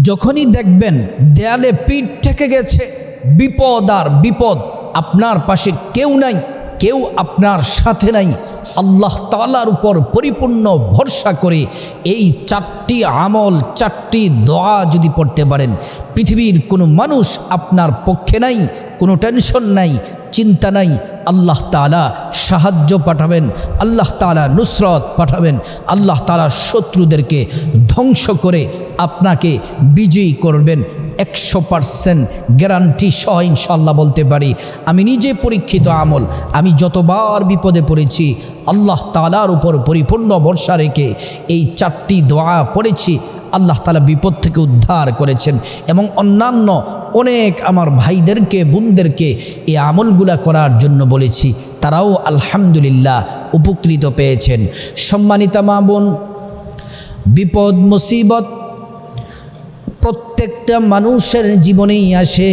যখনই দেখবেন দেয়ালে পিঠ ঠেকে গেছে, বিপদ আর বিপদ, আপনার পাশে কেউ নাই, কেউ আপনার সাথে নাই, আল্লাহ তাআলার উপর পরিপূর্ণ ভরসা করে এই 4টি আমল, 4টি দোয়া যদি পড়তে পারেন, পৃথিবীর কোনো মানুষ আপনার পক্ষে নাই, কোনো টেনশন নাই, চিন্তা নাই। আল্লাহ তাআলা সাহায্য পাঠাবেন, আল্লাহ তাআলা নুসরত পাঠাবেন, আল্লাহ তাআলা শত্রুদেরকে ধ্বংস করে আপনাকে বিজয়ী করবেন। 100% গ্যারান্টি সহ ইনশাআল্লাহ বলতে পারি। আমি নিজে পরীক্ষিত আমল, আমি যতবার বিপদে পড়েছি আল্লাহ তাআলার উপর পরিপূর্ণ ভরসা রেখে এই 4টি দোয়া পড়েছি, আল্লাহ তাআলা বিপদ থেকে উদ্ধার করেছেন। এবং অন্যান্য অনেক আমার ভাইদেরকে, বোনদেরকে এই আমলগুলা করার জন্য বলেছি, তারাও আলহামদুলিল্লাহ উপকৃত পেয়েছেন। সম্মানিতা মা বোন, বিপদ মুসিবত প্রত্যেকটা মানুষের জীবনেই আসে।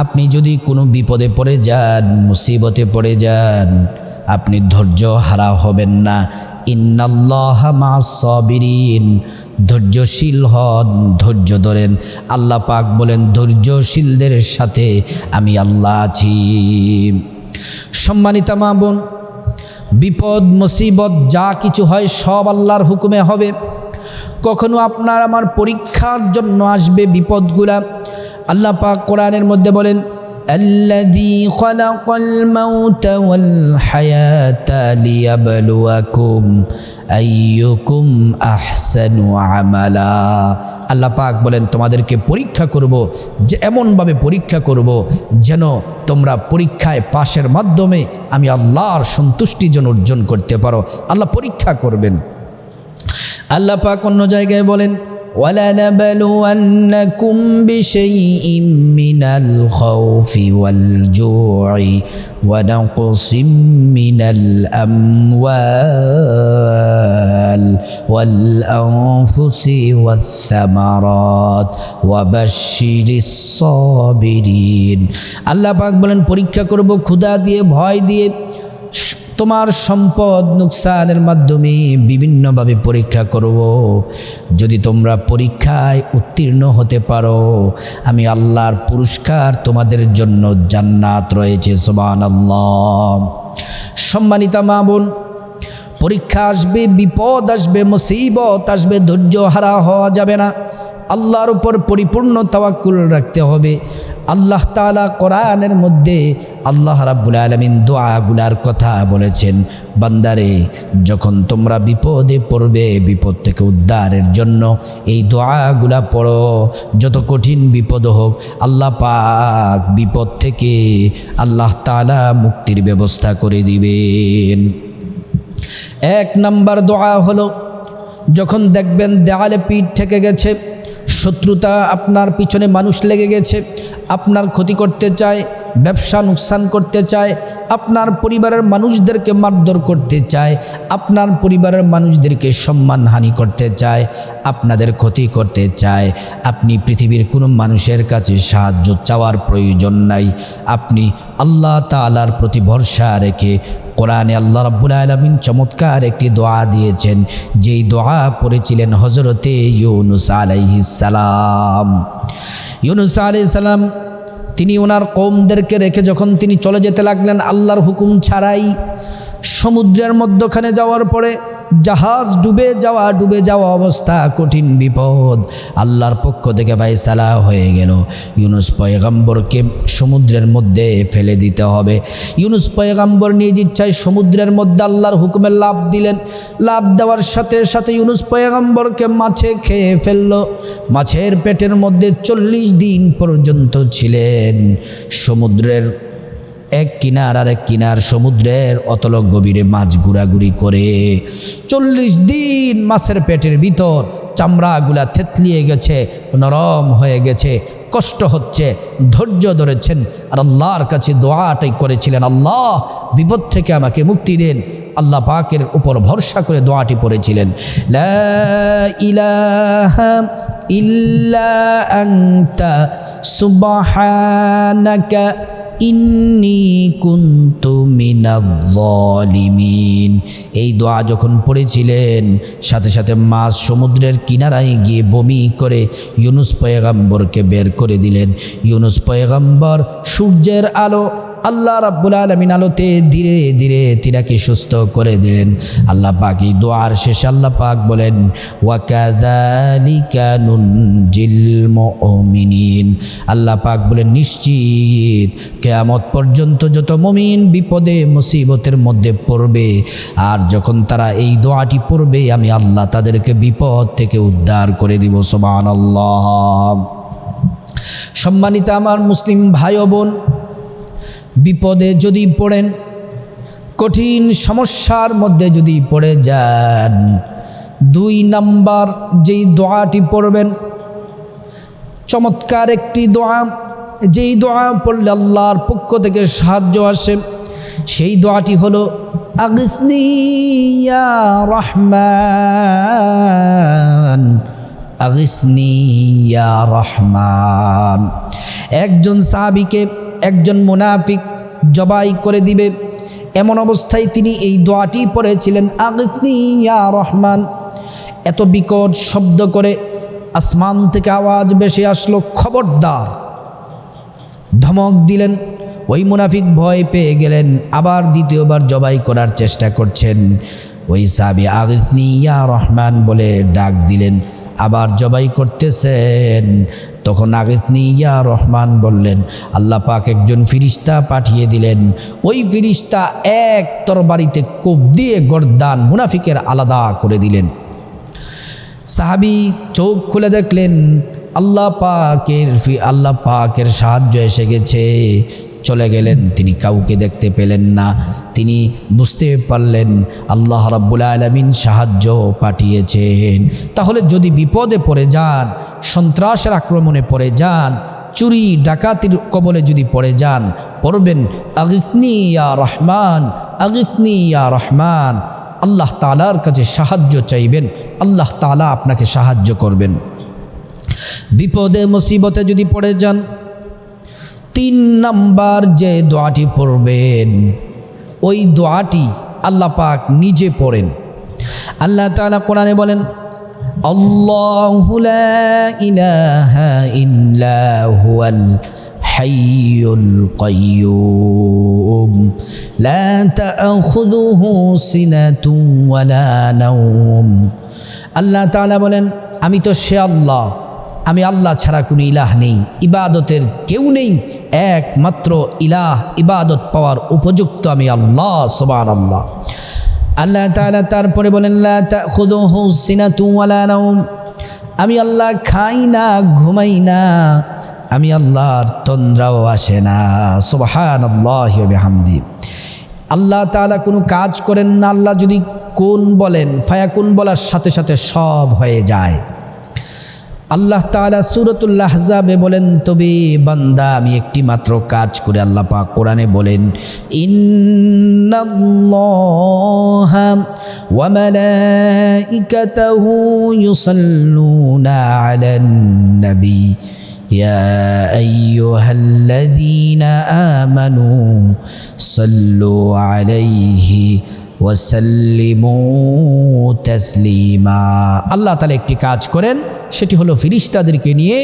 আপনি যদি কোনো বিপদে পড়ে যান, মুসিবতে পড়ে যান, আপনি ধৈর্য হারা হবেন না। ইন্নাল্লাহা মা'আস সাবিরিন, ধৈর্যশীল হন, ধৈর্য ধরেন। আল্লাহ পাক বলেন, ধৈর্যশীলদের সাথে আমি আল্লাহ আছি। সম্মানিতা মা বোন, বিপদ মুসিবত যা কিছু হয় সব আল্লাহর হুকুমে হবে। কখনো আপনার আমার পরীক্ষার জন্য আসবে বিপদগুলা। আল্লাহ পাক কোরআনের মধ্যে বলেন, আল্লাযী খালাকাল মাউতা ওয়াল হায়াতা লিয়াবলুয়াকুম আইয়ুকুম আহসানু আমালা। আল্লাহ পাক বলেন, তোমাদেরকে পরীক্ষা করব, যে এমনভাবে পরীক্ষা করব যেন তোমরা পরীক্ষায় পাশের মাধ্যমে আমি আল্লাহর সন্তুষ্টি যেন অর্জন করতে পারো। আল্লাহ পরীক্ষা করবেন। আল্লাহ পাক অন্য জায়গায় বলেন, وَلَنَبْلُوَنَّكُمْ بِشَيْءٍ مِّنَ الْخَوْفِ وَالْجُوعِ وَنَقْصٍ مِّنَ الْأَمْوَالِ وَالْأَنفُسِ وَالثَّمَرَاتِ وَبَشِّرِ الصَّابِرِينَ। আল্লাহ পাক বলেন, পরীক্ষা করব ক্ষুধা দিয়ে, ভয় দিয়ে, তোমার সম্পদ নুকসানের মাধ্যমে বিভিন্নভাবে পরীক্ষা করব। যদি তোমরা পরীক্ষায় উত্তীর্ণ হতে পারো, আমি আল্লাহর পুরস্কার তোমাদের জন্য জান্নাত রয়েছে। সুবহানাল্লাহ। সম্মানিতা মা বোন, পরীক্ষা আসবে, বিপদ আসবে, মুসিবত আসবে, ধৈর্য হারা হওয়া যাবে না। আল্লাহর উপর পরিপূর্ণ তাওয়াক্কুল রাখতে হবে। আল্লাহ তাআলা কোরআনের মধ্যে আল্লাহ রাব্বুল আলামিন দোয়াগুলার কথা বলেছেন, বান্দারে যখন তোমরা বিপদে পড়বে, বিপদ থেকে উদ্ধারের জন্য এই দোয়াগুলা পড়ো। যত কঠিন বিপদ হোক, আল্লাহ পাক বিপদ থেকে আল্লাহ তাআলা মুক্তির ব্যবস্থা করে দিবেন। 1 নাম্বার দোয়া হলো, যখন দেখবেন দেওয়ালে পিঠ ঠেকে গেছে, শত্রুতা আপনার পিছনে মানুষ লেগে গেছে, আপনার ক্ষতি করতে চায়, ব্যবসা নুকসান করতে চায়, আপনার পরিবারের মানুষদেরকে মারধর করতে চায়, আপনার পরিবারের মানুষদেরকে সম্মানহানি করতে চায়, আপনাদের ক্ষতি করতে চায়, আপনি পৃথিবীর কোনো মানুষের কাছে সাহায্য চাওয়ার প্রয়োজন নাই। আপনি আল্লাহ তাআলার প্রতি ভরসা রেখে, কোরআনে আল্লাহ রাব্বুল আলামিন চমৎকার একটি দোয়া দিয়েছেন, যেই দোয়া পড়েছিলেন হযরতে ইউনুস আলাইহিস সালাম। ইউনুস আলাইহিস সালাম তিনি ওনার কওমদেরকে রেখে যখন তিনি চলে যেতে লাগলেন আল্লাহর হুকুম ছাড়াই, সমুদ্রের মধ্যখানে যাওয়ার পরে জাহাজ ডুবে যাওয়া অবস্থা, কঠিন বিপদ, আল্লাহর পক্ষ থেকে ফায়সালা হয়ে গেল, ইউনুস পয়গম্বরকে সমুদ্রের মধ্যে ফেলে দিতে হবে। ইউনুস পয়গম্বর নিজ ইচ্ছায় সমুদ্রের মধ্যে আল্লাহর হুকুমে লাফ দিলেন। লাফ দেওয়ার সাথে সাথে ইউনুস পয়গম্বরকে মাছে খেয়ে ফেলল। মাছের পেটের মধ্যে 40 দিন পর্যন্ত ছিলেন। সমুদ্রের এক কিনার আর এক কিনার, সমুদ্রের অতল গভীরে মাছ ঘোরাঘুরি করে 40 দিন মাছের পেটের ভিতর চামড়াগুলা থেতলিয়ে গেছে, নরম হয়ে গেছে, কষ্ট হচ্ছে, ধৈর্য ধরেছেন আর আল্লাহর কাছে দোয়াটাই করেছিলেন, আল্লাহ বিপদ থেকে আমাকে মুক্তি দেন। আল্লাহ পাকের উপর ভরসা করে দোয়াটি পড়েছিলেন, লা ইলাহা ইল্লা আনতা সুবহানাকা ইন্নী কুনতু মিনাজ-যালিমিন। এই দোয়া যখন পড়েছিলেন সাথে সাথে মাছ সমুদ্রের কিনারায় গিয়ে বমি করে ইউনুস পয়গম্বরকে বের করে দিলেন। ইউনুস পয়গম্বর সূর্যের আলো আল্লাহ রাব্বুল আলামিন আলোতে ধীরে ধীরে তিনাকে সুস্থ করে দিলেন। আল্লাহ পাক এই দোয়ার শেষে আল্লাহ পাক বলেন ওয়া কাযালিকা নুনজিল মুমিনিন। আল্লাহ পাক বলেন নিশ্চিত কিয়ামত পর্যন্ত যত মুমিন বিপদে মুসিবতের মধ্যে পড়বে আর যখন তারা এই দোয়াটি পড়বে আমি আল্লাহ তাদেরকে বিপদ থেকে উদ্ধার করে দিব। সুবহানাল্লাহ। সম্মানিত আমার মুসলিম ভাই ও বোন, বিপদে যদি পড়েন, কঠিন সমস্যার মধ্যে যদি পড়ে যান, 2 নাম্বার যেই দোয়াটি পড়বেন, চমৎকার একটি দোয়া, যেই দোয়া পড়লে আল্লাহর পক্ষ থেকে সাহায্য আসে, সেই দোয়াটি হলো আগিসনি ইয়া রহমান, আগিসনি ইয়া রহমান। একজন সাহাবীকে একজন মুনাফিক জবাই করে দিবে, এমন অবস্থায় তিনি এই দোয়াটি পড়েছিলেন আগিসনি ইয়া রহমান। এত বিকট শব্দ করে আসমান থেকে আওয়াজ ভেসে আসলো, খবরদার। ধমক দিলেন, ওই মুনাফিক ভয় পেয়ে গেলেন, আবার দ্বিতীয়বার জবাই করার চেষ্টা করছেন। ওই সাহাবী আগিসনি ইয়া রহমান বলে ডাক দিলেন, আবার জবাই করতেছেন। তখন আগিসনি ইয়া রহমান বললেন, আল্লাহ পাক একজন ফিরিস্তা পাঠিয়ে দিলেন। ওই ফিরিস্তা এক তরবারিতে কোপ দিয়ে গর্দান মুনাফিকের আলাদা করে দিলেন। সাহাবী চোখ খুলে দেখলেন আল্লাহ পাকের সাহায্য এসে গেছে। চলে গেলেন, তিনি কাউকে দেখতে পেলেন না। তিনি বুঝতে পারলেন আল্লাহ রাব্বুল আলামিন সাহায্য পাঠিয়েছেন। তাহলে যদি বিপদে পড়ে যান, সন্ত্রাসের আক্রমণে পড়ে যান, চুরি ডাকাতির কবলে যদি পড়ে যান, পড়বেন আগিসনি ইয়া রহমান, আগিসনি ইয়া রহমান। আল্লাহ তাআলার কাছে সাহায্য চাইবেন, আল্লাহ তাআলা আপনাকে সাহায্য করবেন। বিপদে মুসিবতে যদি পড়ে যান, 3 নাম্বার যে দোয়াটি পড়বেন, ওই দোয়াটি আল্লাহ পাক নিজে পড়েন। আল্লাহ তাআলা কোরআনে বলেন আল্লাহু লা ইলাহা ইল্লা হুয়াল হাইয়ুল কাইয়্যুম লা তা'খুযুহু সিনাতুন ওয়ালা নাওম। আল্লাহ তাআলা বলেন আমি তো সে আল্লাহ, আমি আল্লাহ ছাড়া কোনো ইলাহ নেই, ইবাদতের কেউ নেই, একমাত্র ইলাহ, ইবাদত পাওয়ার উপযুক্ত আমি আল্লাহ। সুবহানাল্লাহ। আল্লাহ তাআলা তারপরে বলেন লা তা'খুযুহু সিনাতুন ওয়ালা নাওম, আমি আল্লাহ খাই না, ঘুমাই না, আমি আল্লাহর তন্দ্রাও আসে না। সুবহানাল্লাহি ওয়া বিহামদি। আল্লাহ তাআলা কোনো কাজ করেন না, আল্লাহ যদি কোন বলেন, ফায়াকুন বলার সাথে সাথে সব হয়ে যায়। আল্লাহ তাআলা সূরাতুল আহজাবে বলেন তবে বান্দা আমি একটি মাত্র কাজ করে, আল্লাহ পাক কোরআনে বলেন ইন্নাল্লাহা ওয়া মালাইকাতাহু ইউসাল্লুনা আলান নবী ইয়া আইয়ুহাল্লাযীনা আমানু সাল্লু আলাইহি ওয়াসাল্লিমু তাসলিমা। আল্লাহ তাআলা একটি কাজ করেন, সেটি হলো ফেরেশতাদেরকে নিয়ে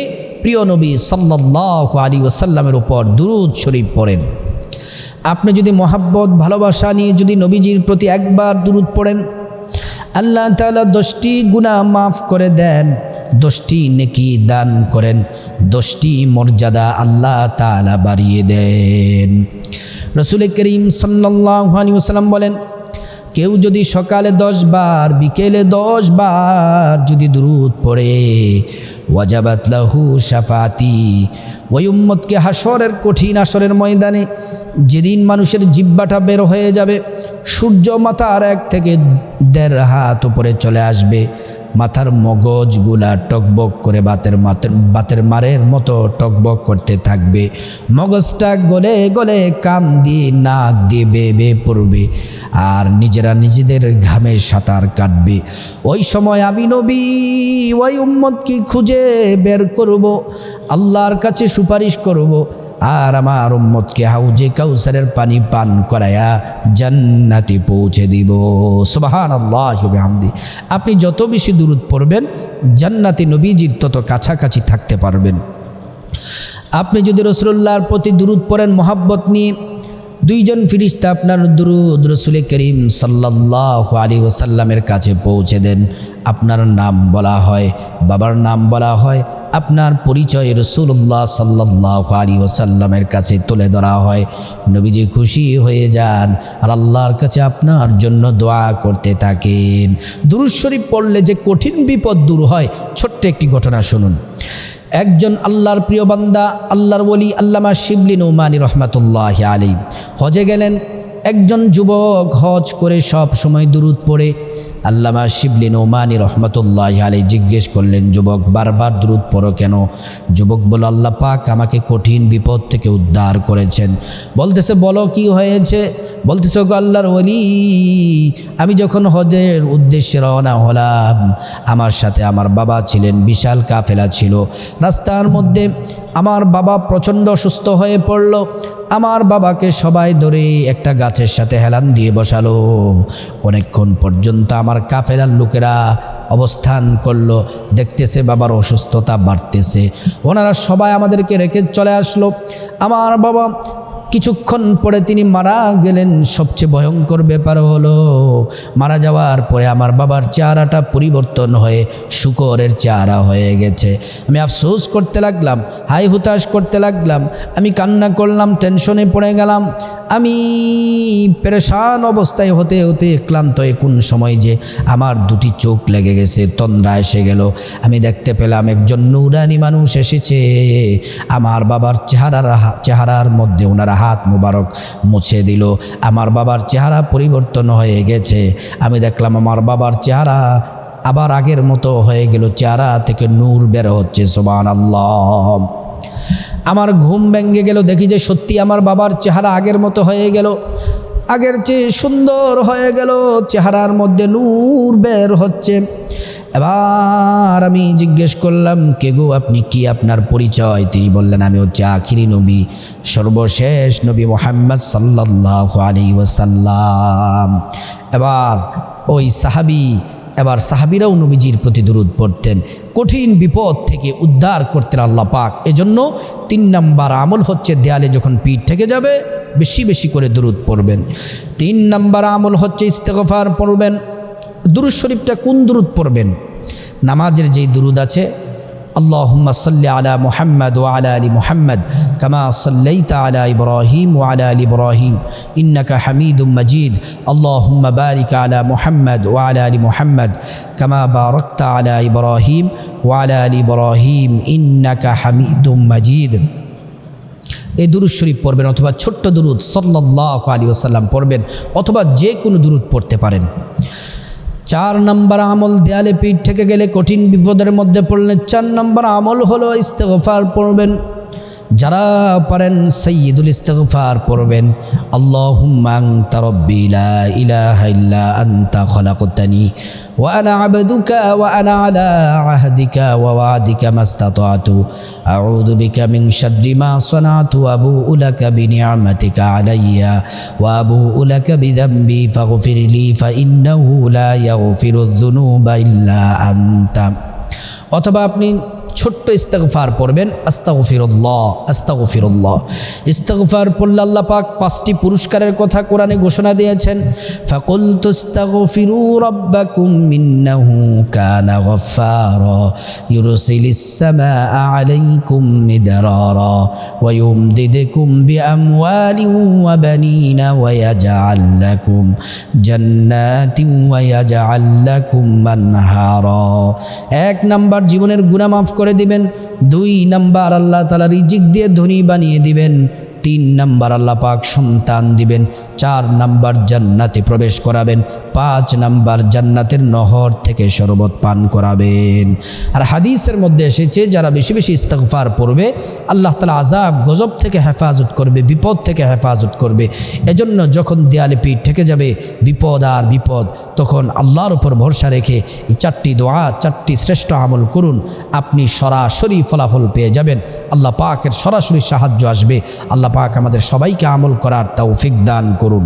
প্রিয় নবী সাল্লাল্লাহু আলাইহি ওয়াসাল্লামের উপর দুরূদ শরীফ পড়েন। আপনি যদি মহাব্বত ভালোবাসা নিয়ে যদি নবীজির প্রতি একবার দুরূদ পড়েন, আল্লাহ তাআলা 10টি গুনাহ মাফ করে দেন, 10টি নেকি দান করেন, 10টি মর্যাদা আল্লাহ তাআলা বাড়িয়ে দেন। রাসূল করিম সাল্লাল্লাহু আলাইহি ওয়াসাল্লাম বলেন কেউ যদি সকালে 10 বার, বিকেলে 10 বার যদি দুরূদ পড়ে, ওয়াজাবাত লাহু শাফাতি, ওই উম্মতকে হাসরের কঠিন হাসরের ময়দানে যেদিন মানুষের জিহ্বাটা বের হয়ে যাবে, সূর্য মাথার 1 থেকে 1.5 হাত উপরে চলে আসবে, মাথার মগজগুলা টকবক করে বাতের মারের মতো টকবক করতে থাকবে, মগজটা গলে গলে কান দিয়ে নাক দিয়ে বেয়ে পড়বে, আর নিজেরা নিজেদের ঘামে সাঁতার কাটবে। ওই সময় আমি নবী ওই উম্মতকে খুঁজে বের করব, আল্লাহর কাছে সুপারিশ করব, আর আমার উম্মতকে হাউজে কাউসারের পানি পান করায়া জান্নাতে পৌঁছে দিব। সুবহানাল্লাহি ওয়া বিহামদি। আপনি যত বেশি দুরূদ পড়বেন জান্নাতে নবীজির তত কাছাকাছি থাকতে পারবেন। আপনি যদি রাসূলুল্লাহর প্রতি দুরূদ পড়েন মহব্বত নিয়ে, দুইজন ফেরেশতা আপনার দুরূদ রাসূল করিম সাল্লাল্লাহু আলাইহি ওয়াসাল্লামের কাছে পৌঁছে দেন। আপনার নাম বলা হয়, বাবার নাম বলা হয়, আপনার পরিচয় রাসূলুল্লাহ সাল্লাল্লাহু আলাইহি ওয়াসাল্লামের কাছে তুলে ধরা হয়। নবীজি খুশি হয়ে যান আর আল্লাহর কাছে আপনার জন্য দোয়া করতে থাকেন। দুরূদ শরীফ পড়লে যে কঠিন বিপদ দূর হয়, ছোট্ট একটি ঘটনা শুনুন। একজন আল্লাহর প্রিয় বান্দা, আল্লাহর ওলি আল্লামা শিবলি নোমানী রহমাতুল্লাহি আলাইহি হজে গেলেন। একজন যুবক হজ করে সব সময় দুরূদ পড়ে। আল্লামা শিবলি নোমানী রহমাতুল্লাহি আলাইহি জিজ্ঞেস করলেন, যুবক বারবার দুরূদ পড়ো কেন? যুবক বলল, আল্লাহ পাক আমাকে কঠিন বিপদ থেকে উদ্ধার করেছেন। বলতেছে, বলো কি হয়েছে? বলতেছে, গো আল্লাহর ওলি, আমি যখন হজের উদ্দেশ্যে রওনা হলাম, আমার সাথে আমার বাবা ছিলেন, বিশাল কাফেলা ছিল। রাস্তার মধ্যে আমার বাবা প্রচণ্ড অসুস্থ হয়ে পড়ল। আমার বাবাকে সবাই ধরে একটা গাছের সাথে হেলান দিয়ে বসালো। অনেকক্ষণ পর্যন্ত আমার কাফেলার লোকেরা অবস্থান করলো, দেখতেছে বাবার অসুস্থতা বাড়তেছে। ওনারা সবাই আমাদেরকে রেখে চলে আসলো। আমার বাবা কিছুক্ষণ পরে তিনি মারা গেলেন। সবচেয়ে ভয়ঙ্কর ব্যাপার হলো, মারা যাওয়ার পরে আমার বাবার চেহারাটা পরিবর্তন হয়ে শূকরের চেহারা হয়ে গেছে। আমি আফসোস করতে লাগলাম, হাই হুতাশ করতে লাগলাম, আমি কান্না করলাম, টেনশনে পড়ে গেলাম। আমি পেরেশান অবস্থায় হতে হতে ক্লান্ত হয়ে কোন সময় যে আমার দুটি চোখ লেগে গেছে, তন্দ্রা এসে গেল। আমি দেখতে পেলাম একজন নূরানি মানুষ এসেছে। আমার বাবার চেহারার মধ্যে ওনারা হাত মুবারক মুছে দিল। আমার বাবার চেহারা পরিবর্তন হয়ে গেছে। আমি দেখলাম আমার বাবার চেহারা আবার আগের মতো হয়ে গেল, চেহারা থেকে নূর বের হচ্ছে। সুবহানাল্লাহ। আমার ঘুম ভেঙে গেল, দেখি যে সত্যি আমার বাবার চেহারা আগের মতো হয়ে গেল, আগের চেয়ে সুন্দর হয়ে গেল, চেহারার মধ্যে নূর বের হচ্ছে। এবার আমি জিজ্ঞেস করলাম, কে গো আপনি, কি আপনার পরিচয়? তিনি বললেন, আমি হচ্ছে আখিরি নবী, সর্বশেষ নবী মুহাম্মদ সাল্লাল্লাহু আলাইহি ওয়াসাল্লাম। এবার সাহাবীরাও নবীজির প্রতি দুরূদ পড়তেন, কঠিন বিপদ থেকে উদ্ধার করতেন আল্লাহ পাক। এজন্য 3 নাম্বার আমল হচ্ছে, দেয়ালে যখন পিঠ থেকে যাবে বেশি বেশি করে দুরূদ পড়বেন। 3 নাম্বার আমল হচ্ছে ইস্তেগফার পড়বেন। দুরূদ শরীফটা কোন দুরূদ পড়বেন? নামাজের যেই দুরূদ আছে, আল্লাহুম্মা সাল্লি আলা মুহাম্মদ ওয়া আলা আলি মুহাম্মদ কামা সাল্লাইতা আলা ইব্রাহিম ওয়া আলা আলি ইব্রাহিম ইন্নাকা হামিদুম মাজিদ। আল্লাহুম্মা বারিক আলা মুহাম্মদ ওয়া আলা আলি মুহাম্মদ কামা বারাকতা আলা ইব্রাহিম ওয়া আলা আলি ইব্রাহিম ইন্নাকা হামিদুম মাজিদ। এই দুরূদ শরীফ পড়বেন, অথবা ছোট্ট দুরূদ সাল্লাল্লাহু আলাইহি ওয়াসাল্লাম পড়বেন, অথবা যে কোনো দুরূদ পড়তে পারেন। 4 নম্বর আমল, দেয়ালে পিঠ থেকে গেলে কঠিন বিপদের মধ্যে পড়লে 4 নম্বর আমল হলো ইস্তেগফার পড়বেন। যারা পারেন সাইয়্যিদুল ইস্তিগফার পড়বেন। আল্লাহুম্মা আনতা রাব্বি লা ইলাহা ইল্লা আনতা খলাকতানি ওয়া আনা আবদুকা ওয়া আনা আলা আহদিকা ওয়া ওয়াদিকা মাস্তাতাতু আউযু বিকা মিন শাররি মা সানাতু ওয়া আবুউ লাকা বিনি'মাতিকা আলাইয়া ওয়া আবুউ লাকা বিযামবি ফাগফিরলি ফা ইন্নাহু লা ইয়াগফিরুয যুনুবা ইল্লা আনতা। অথবা আপনি ছোট্ট ইস্তেগফার পড়বেন, আস্তাগফিরুল্লাহ আস্তাগফিরুল্লাহ। ইস্তেগফার পড়লে আল্লাহ পাক 5টি পুরস্কারের কথা কোরআনে ঘোষণা দিয়েছেন। ফাকুলতু ইস্তাগফিরু রাব্বাকুম ইন্নাহু কানা গফফারা ইউরসিলিস সামাআ আলাইকুম মিদরারা ওয়া ইউমদিদকুম বিআমওয়ালিন ওয়া বানিনা ওয়া ইয়াজআল লাকুম জান্নাতিন ওয়া ইয়াজআল লাকুম আনহারা। 1 নাম্বার জীবনের গুনাহ মাফ করে দিবেন। 2 নাম্বার আল্লাহ তাআলা রিজিক দিয়ে ধনী বানিয়ে দিবেন। 3 নাম্বার আল্লাহ পাক সন্তান দিবেন, 4 নাম্বার জান্নাতে প্রবেশ করাবেন, 5 নাম্বার জান্নাতের নহর থেকে শরবত পান করাবেন। আর হাদিসের মধ্যে এসেছে যারা বেশি বেশি ইস্তিগফার পড়বে আল্লাহ তাআলা আযাব গজব থেকে হেফাজত করবে, বিপদ থেকে হেফাজত করবে। এজন্য যখন দেয়ালে পিঠ ঠেকে যাবে, বিপদ আর বিপদ, তখন আল্লাহর উপর ভরসা রেখে এই 4টি দোয়া, 4টি শ্রেষ্ঠ আমল করুন, আপনি সরাসরি ফলাফল পেয়ে যাবেন। আল্লাহ পাকের সরাসরি সাহায্য আসবে। আল্লাহ পাক আমাদের সবাইকে আমল করার তৌফিক দান করুন।